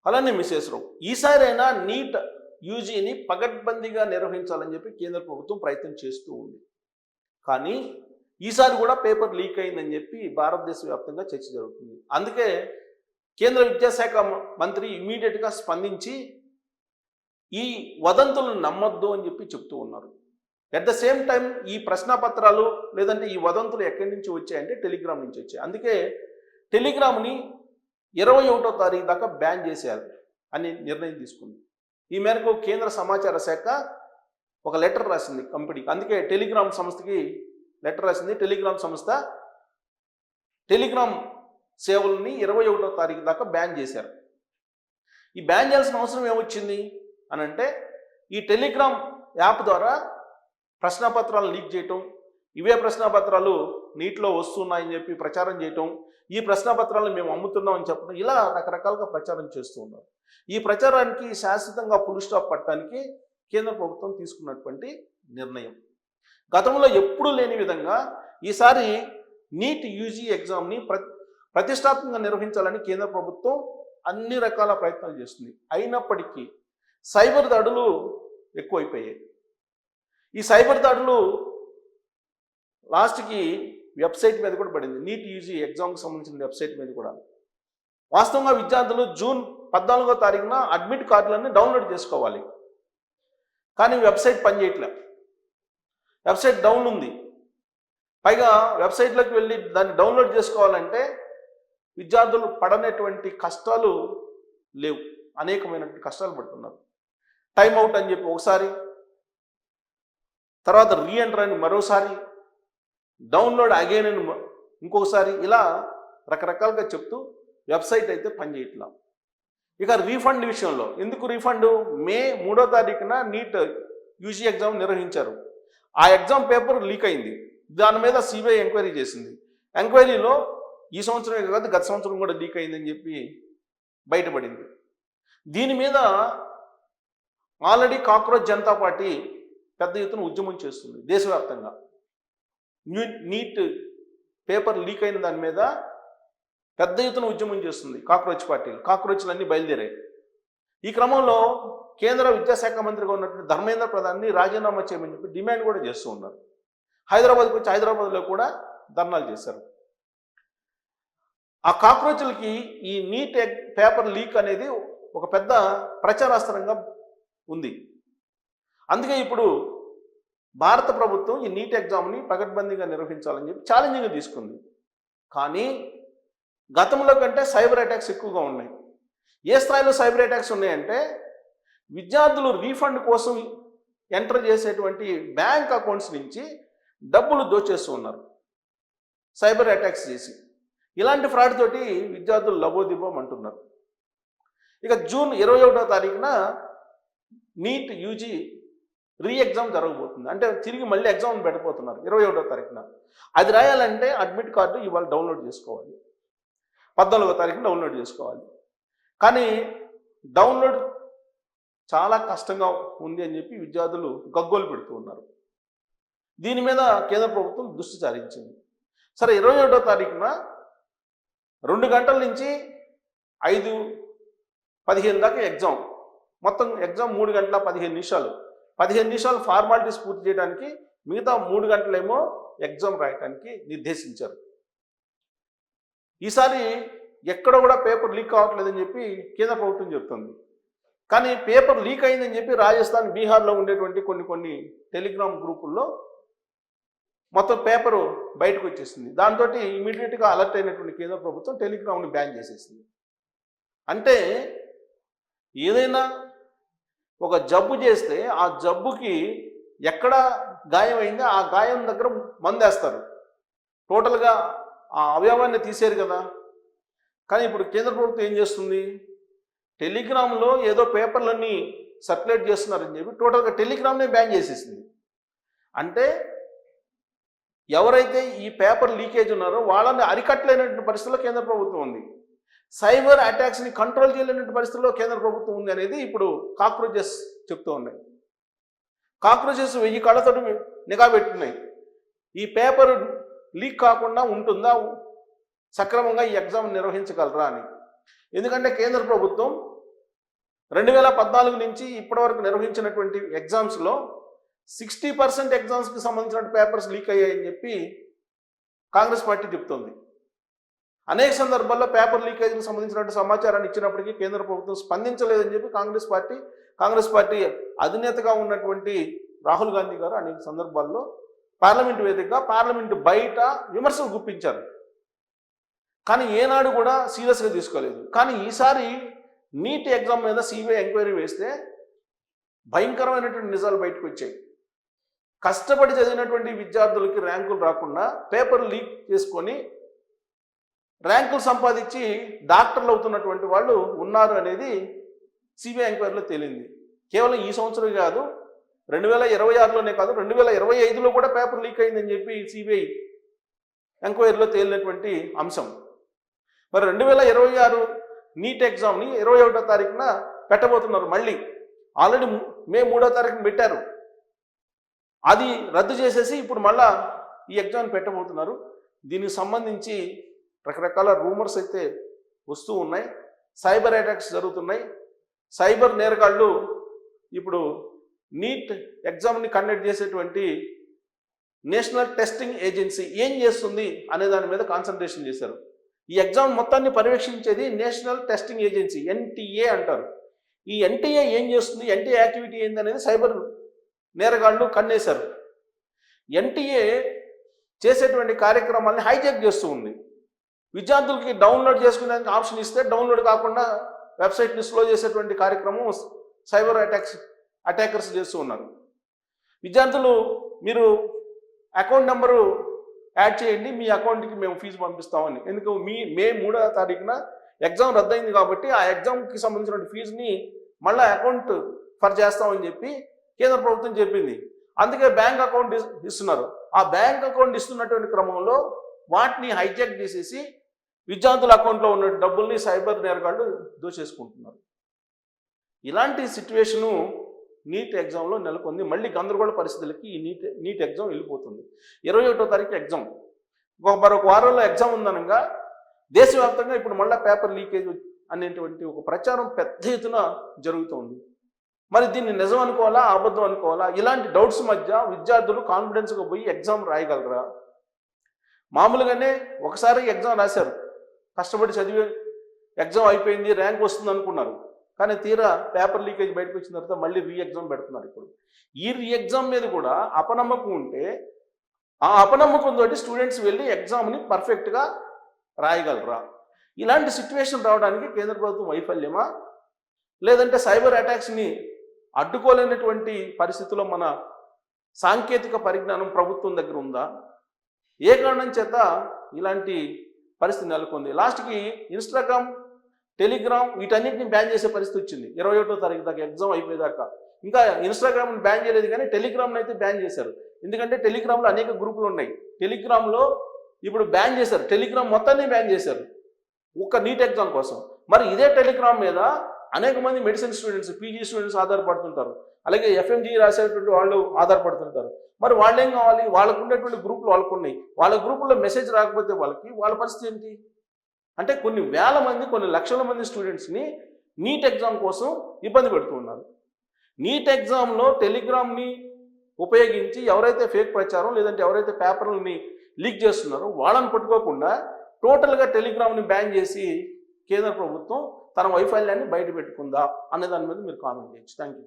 అలానే మిసేసరావు ఈసారైనా నీట్ యూజీని పగడ్బందీగా నిర్వహించాలని చెప్పి కేంద్ర ప్రభుత్వం ప్రయత్నం చేస్తూ ఉంది. కానీ ఈసారి కూడా పేపర్ లీక్ అయిందని చెప్పి భారతదేశ వ్యాప్తంగా చర్చ జరుగుతుంది. అందుకే కేంద్ర విద్యాశాఖ మంత్రి ఇమీడియట్గా స్పందించి ఈ వదంతులను నమ్మొద్దు అని చెప్పి చెప్తూ ఉన్నారు. అట్ ద సేమ్ టైం ఈ ప్రశ్నపత్రాలు లేదంటే ఈ వదంతులు ఎక్కడి నుంచి వచ్చాయంటే టెలిగ్రామ్ నుంచి వచ్చాయి. అందుకే టెలిగ్రామ్ని 21వ తారీఖు దాకా బ్యాన్ చేసేయాలి అని నిర్ణయం తీసుకుంది. ఈ మేరకు కేంద్ర సమాచార శాఖ ఒక లెటర్ రాసింది కంపెనీకి. అందుకే టెలిగ్రామ్ సంస్థకి లెటర్ రాసింది. టెలిగ్రామ్ సంస్థ టెలిగ్రామ్ సేవలని 21వ తారీఖు దాకా బ్యాన్ చేశారు. ఈ బ్యాన్ చేయాల్సిన అవసరం ఏమొచ్చింది అని అంటే ఈ టెలిగ్రామ్ యాప్ ద్వారా ప్రశ్నపత్రాలు లీక్ చేయటం, ఇవే ప్రశ్నపత్రాలు నీటిలో వస్తున్నాయని చెప్పి ప్రచారం చేయటం, ఈ ప్రశ్నపత్రాలను మేము అమ్ముతున్నామని చెప్పడం, ఇలా రకరకాలుగా ప్రచారం చేస్తూ ఉన్నారు. ఈ ప్రచారానికి శాశ్వతంగా ఫుల్ స్టాప్ పట్టడానికి కేంద్ర ప్రభుత్వం తీసుకున్నటువంటి నిర్ణయం. గతంలో ఎప్పుడూ లేని విధంగా ఈసారి నీట్ యూజీ ఎగ్జామ్ని ప్రతిష్టాత్మకంగా నిర్వహించాలని కేంద్ర ప్రభుత్వం అన్ని రకాల ప్రయత్నాలు చేస్తుంది. అయినప్పటికీ సైబర్ దాడులు ఎక్కువైపోయాయి. ఈ సైబర్ దాడులు లాస్ట్కి వెబ్సైట్ మీద కూడా పడింది. నీట్ యూజీ ఎగ్జామ్కి సంబంధించిన వెబ్సైట్ మీద కూడా. వాస్తవంగా విద్యార్థులు జూన్ 14వ తారీఖున అడ్మిట్ కార్డులన్నీ డౌన్లోడ్ చేసుకోవాలి. కానీ వెబ్సైట్ పనిచేయట్లే. వెబ్సైట్ డౌన్ ఉంది. పైగా వెబ్సైట్లోకి వెళ్ళి దాన్ని డౌన్లోడ్ చేసుకోవాలంటే విద్యార్థులు పడనటువంటి కష్టాలు లేవు. అనేకమైనటువంటి కష్టాలు పడుతున్నారు. టైంఅవుట్ అని చెప్పి ఒకసారి, తర్వాత రీఎంటర్ అని మరోసారి, డౌన్లోడ్ అగైన్ అని ఇంకొకసారి, ఇలా రకరకాలుగా చెప్తూ వెబ్సైట్ అయితే పనిచేయట్లా. ఇక రీఫండ్ విషయంలో, ఎందుకు రీఫండ్? మే 3వ తారీఖున నీట్ యూజీ ఎగ్జామ్ నిర్వహించారు. ఆ ఎగ్జామ్ పేపర్ లీక్ అయింది. దాని మీద సిబిఐ ఎంక్వైరీ చేసింది. ఎంక్వైరీలో ఈ సంవత్సరమే కాదు గత సంవత్సరం కూడా లీక్ అయిందని చెప్పి బయటపడింది. దీని మీద ఆల్రెడీ కాక్రోచ్ జనతా పార్టీ పెద్ద ఎత్తున ఉద్యమం చేస్తుంది దేశవ్యాప్తంగా. నీట్ పేపర్ లీక్ అయిన దాని మీద పెద్ద ఎత్తున ఉద్యమం చేస్తుంది కాక్రోచ్ పార్టీలు. కాక్రోచ్లన్నీ బయలుదేరాయి. ఈ క్రమంలో కేంద్ర విద్యాశాఖ మంత్రిగా ఉన్నటువంటి ధర్మేంద్ర ప్రధాన్ని రాజీనామా చేయమని చెప్పి డిమాండ్ కూడా చేస్తూ ఉన్నారు. హైదరాబాద్కి వచ్చి హైదరాబాద్లో కూడా ధర్నాలు చేశారు. ఆ కాక్రోచ్లకి ఈ నీట్ పేపర్ లీక్ అనేది ఒక పెద్ద ప్రచారాస్త్రంగా ఉంది. అందుకే ఇప్పుడు భారత ప్రభుత్వం ఈ నీట్ ఎగ్జామ్ని పకడ్బందీగా నిర్వహించాలని చెప్పి ఛాలెంజింగ్గా తీసుకుంది. కానీ గతంలో కంటే సైబర్ అటాక్స్ ఎక్కువగా ఉన్నాయి. ఏ స్థాయిలో సైబర్ అటాక్స్ ఉన్నాయంటే విద్యార్థులు రీఫండ్ కోసం ఎంటర్ చేసేటువంటి బ్యాంక్ అకౌంట్స్ నుంచి డబ్బులు దోచేస్తూ ఉన్నారు సైబర్ అటాక్స్ చేసి. ఇలాంటి ఫ్రాడ్ తోటి విద్యార్థులు లబోదిబోం అంటున్నారు. ఇక జూన్ 21వ తారీఖున నీట్ యూజీ రీ ఎగ్జామ్ జరగబోతుంది. అంటే తిరిగి మళ్ళీ ఎగ్జామ్ పెట్టబోతున్నారు 21వ తారీఖున. అది రాయాలంటే అడ్మిట్ కార్డు ఇవాళ డౌన్లోడ్ చేసుకోవాలి. 14వ తారీఖున డౌన్లోడ్ చేసుకోవాలి. కానీ డౌన్లోడ్ చాలా కష్టంగా ఉంది అని చెప్పి విద్యార్థులు గగ్గోలు పెడుతూ ఉన్నారు. దీని మీద కేంద్ర ప్రభుత్వం దృష్టి సారించింది. సరే, 21వ తారీఖున 2 గంటల నుంచి 5:15 దాకా ఎగ్జామ్. మొత్తం ఎగ్జామ్ 3 గంటల 15 నిమిషాలు. 15 నిమిషాలు ఫార్మాలిటీస్ పూర్తి చేయడానికి, మిగతా 3 గంటలేమో ఎగ్జామ్ రాయడానికి నిర్దేశించారు. ఈసారి ఎక్కడ కూడా పేపర్ లీక్ అవ్వట్లేదని చెప్పి కేంద్ర ప్రభుత్వం చెప్తుంది. కానీ పేపర్ లీక్ అయిందని చెప్పి రాజస్థాన్, బీహార్లో ఉండేటువంటి కొన్ని టెలిగ్రామ్ గ్రూపుల్లో మొత్తం పేపరు బయటకు వచ్చేసింది. దాంతో ఇమీడియట్గా అలర్ట్ అయినటువంటి కేంద్ర ప్రభుత్వం టెలిగ్రామ్ని బ్యాన్ చేసేసింది. అంటే ఏదైనా ఒక జబ్బు చేస్తే ఆ జబ్బుకి ఎక్కడ గాయం అయిందో ఆ గాయం దగ్గర మందేస్తారు. టోటల్గా ఆ అవయవాన్ని తీసేరు కదా. కానీ ఇప్పుడు కేంద్ర ప్రభుత్వం ఏం చేస్తుంది? టెలిగ్రామ్లో ఏదో పేపర్లన్నీ సర్క్యులేట్ చేస్తున్నారని చెప్పి టోటల్గా టెలిగ్రామ్నే బ్యాన్ చేసేసింది. అంటే ఎవరైతే ఈ పేపర్ లీకేజ్ ఉన్నారో వాళ్ళని అరికట్టలేనటువంటి పరిస్థితుల్లో కేంద్ర ప్రభుత్వం ఉంది. సైబర్ అటాక్స్ని కంట్రోల్ చేయలేనటువంటి పరిస్థితుల్లో కేంద్ర ప్రభుత్వం ఉంది అనేది ఇప్పుడు కాక్రోచెస్ చెప్తూ ఉన్నాయి. కాక్రోచెస్ 1000 కళ్ళతో నిఘా పెట్టున్నాయి. ఈ పేపర్ లీక్ కాకుండా ఉంటుందా, సక్రమంగా ఈ ఎగ్జామ్ నిర్వహించగలరా అని. ఎందుకంటే కేంద్ర ప్రభుత్వం 2014 నుంచి ఇప్పటివరకు నిర్వహించినటువంటి ఎగ్జామ్స్లో 60% ఎగ్జామ్స్కి సంబంధించిన పేపర్స్ లీక్ అయ్యాయని చెప్పి కాంగ్రెస్ పార్టీ చెప్తోంది. అనేక సందర్భాల్లో పేపర్ లీకేజీకి సంబంధించిన సమాచారాన్ని ఇచ్చినప్పటికీ కేంద్ర ప్రభుత్వం స్పందించలేదని చెప్పి కాంగ్రెస్ పార్టీ అధినేతగా ఉన్నటువంటి రాహుల్ గాంధీ గారు అనేక సందర్భాల్లో పార్లమెంటు వేదికగా పార్లమెంటు బయట విమర్శలు గుప్పించారు. కానీ ఏనాడు కూడా సీరియస్గా తీసుకోలేదు. కానీ ఈసారి నీట్ ఎగ్జామ్ మీద సిబిఐ ఎంక్వైరీ వేస్తే భయంకరమైనటువంటి నిజాలు బయటకు వచ్చాయి. కష్టపడి చదివినటువంటి విద్యార్థులకి ర్యాంకులు రాకుండా పేపర్ లీక్ చేసుకొని ర్యాంకులు సంపాదించి డాక్టర్లు అవుతున్నటువంటి వాళ్ళు ఉన్నారు అనేది సిబిఐ ఎంక్వైరీలో తేలింది. కేవలం ఈ సంవత్సరం కాదు, 2026లోనే కాదు, 2025లో కూడా పేపర్ లీక్ అయిందని చెప్పి సిబిఐ ఎంక్వైరీలో తేలినటువంటి అంశం. మరి 2026 నీట్ ఎగ్జామ్ని 21వ తారీఖున పెట్టబోతున్నారు. మళ్ళీ ఆల్రెడీ మే 3వ తారీఖున పెట్టారు. అది రద్దు చేసేసి ఇప్పుడు మళ్ళా ఈ ఎగ్జామ్ పెట్టబోతున్నారు. దీనికి సంబంధించి రకరకాల రూమర్స్ అయితే వస్తూ ఉన్నాయి. సైబర్ అటాక్స్ జరుగుతున్నాయి. సైబర్ నేరగాళ్ళు ఇప్పుడు నీట్ ఎగ్జామ్ని కండక్ట్ చేసేటువంటి నేషనల్ టెస్టింగ్ ఏజెన్సీ ఏం చేస్తుంది అనే దాని మీద కాన్సన్ట్రేషన్ చేశారు. ఈ ఎగ్జామ్ మొత్తాన్ని పర్యవేక్షించేది నేషనల్ టెస్టింగ్ ఏజెన్సీ, ఎన్టీఏ అంటారు. ఈ ఎన్టీఏ ఏం చేస్తుంది, ఎన్టీఏ యాక్టివిటీ ఏంది అనేది సైబర్ నేరగాళ్ళు కన్నేశారు. ఎన్టీఏ చేసేటువంటి కార్యక్రమాలని హైజాక్ చేస్తూ ఉంది. విద్యార్థులకి డౌన్లోడ్ చేసుకునేందుకు ఆప్షన్ ఇస్తే డౌన్లోడ్ కాకుండా వెబ్సైట్ని స్లో చేసేటువంటి కార్యక్రమం సైబర్ అటాకర్స్ చేస్తూ ఉన్నారు. విద్యార్థులు మీరు అకౌంట్ నెంబరు యాడ్ చేయండి, మీ అకౌంట్కి మేము ఫీజు పంపిస్తామని. ఎందుకు మే 3వ తారీఖున ఎగ్జామ్ రద్దయింది కాబట్టి ఆ ఎగ్జామ్కి సంబంధించిన ఫీజుని మళ్ళీ అకౌంట్ ఫర్ చేస్తామని చెప్పి కేంద్ర ప్రభుత్వం చెప్పింది. అందుకే బ్యాంక్ అకౌంట్ ఇస్తున్నారు. ఆ బ్యాంక్ అకౌంట్ ఇస్తున్నటువంటి క్రమంలో వాటిని హైజాక్ చేసేసి విద్యార్థుల అకౌంట్లో ఉన్న డబ్బుల్ని సైబర్ నేరగాళ్ళు దోచేసుకుంటున్నారు. ఇలాంటి సిచ్యువేషను నీట్ ఎగ్జామ్లో నెలకొంది. మళ్ళీ గందరగోళ పరిస్థితులకి ఈ నీట్ ఎగ్జామ్ వెళ్ళిపోతుంది. 21వ తారీఖు ఎగ్జామ్, మరొక వారంలో ఎగ్జామ్ ఉందనగా దేశవ్యాప్తంగా ఇప్పుడు మళ్ళీ పేపర్ లీకేజ్ అనేటువంటి ఒక ప్రచారం పెద్ద ఎత్తున జరుగుతోంది. మరి దీన్ని నిజం అనుకోవాలా, అబద్ధం అనుకోవాలా? ఇలాంటి డౌట్స్ మధ్య విద్యార్థులు కాన్ఫిడెన్స్గా పోయి ఎగ్జామ్ రాయగలరా? మామూలుగానే ఒకసారి ఎగ్జామ్ రాశారు, కష్టపడి చదివి ఎగ్జామ్ అయిపోయింది, ర్యాంక్ వస్తుంది అనుకున్నారు. కానీ తీరా పేపర్ లీకేజ్ బయటకు వచ్చిన తర్వాత మళ్ళీ రీ ఎగ్జామ్ పెడుతున్నారు. ఇప్పుడు ఈ రీ ఎగ్జామ్ మీద కూడా అపనమ్మకం ఉంటే ఆ అపనమ్మకంతో స్టూడెంట్స్ వెళ్ళి ఎగ్జామ్ని పర్ఫెక్ట్గా రాయగలరా? ఇలాంటి సిచ్యువేషన్ రావడానికి కేంద్ర ప్రభుత్వం వైఫల్యమా, లేదంటే సైబర్ అటాక్స్ని అడ్డుకోలేనటువంటి పరిస్థితుల్లో మన సాంకేతిక పరిజ్ఞానం ప్రభుత్వం దగ్గర ఉందా? ఏ కారణం చేత ఇలాంటి పరిస్థితి నెలకొంది? లాస్ట్కి ఇన్స్టాగ్రామ్, టెలిగ్రామ్ వీటన్నిటిని బ్యాన్ చేసే పరిస్థితి వచ్చింది. 21వ తారీఖు దాకా ఎగ్జామ్ అయిపోయేదాకా. ఇంకా ఇన్స్టాగ్రామ్ని బ్యాన్ చేయలేదు కానీ టెలిగ్రామ్ని అయితే బ్యాన్ చేశారు. ఎందుకంటే టెలిగ్రామ్లో అనేక గ్రూపులు ఉన్నాయి. టెలిగ్రామ్లో ఇప్పుడు బ్యాన్ చేశారు, టెలిగ్రామ్ మొత్తాన్ని బ్యాన్ చేశారు ఒక్క నీట్ ఎగ్జామ్ కోసం. మరి ఇదే టెలిగ్రామ్ మీద అనేక మంది మెడిసిన్ స్టూడెంట్స్, పీజీ స్టూడెంట్స్ ఆధారపడుతుంటారు. అలాగే ఎఫ్ఎంజీ రాసేటువంటి వాళ్ళు ఆధారపడుతుంటారు. మరి వాళ్ళేం కావాలి? వాళ్ళకు ఉండేటువంటి గ్రూపులు వాళ్ళకు ఉన్నాయి. వాళ్ళ గ్రూపుల్లో మెసేజ్ రాకపోతే వాళ్ళ పరిస్థితి ఏంటి? అంటే కొన్ని వేల మంది, కొన్ని లక్షల మంది స్టూడెంట్స్ని నీట్ ఎగ్జామ్ కోసం ఇబ్బంది పెడుతూ ఉన్నారు. నీట్ ఎగ్జామ్లో టెలిగ్రామ్ని ఉపయోగించి ఎవరైతే ఫేక్ ప్రచారం లేదంటే ఎవరైతే పేపర్లని లీక్ చేస్తున్నారో వాళ్ళని పట్టుకోకుండా టోటల్గా టెలిగ్రామ్ని బ్యాన్ చేసి కేంద్ర ప్రభుత్వం తన వైఫల్యాన్ని బయట పెట్టుకుందా అనే దాని మీద మీరు కామెంట్ చేయొచ్చు. Thank you.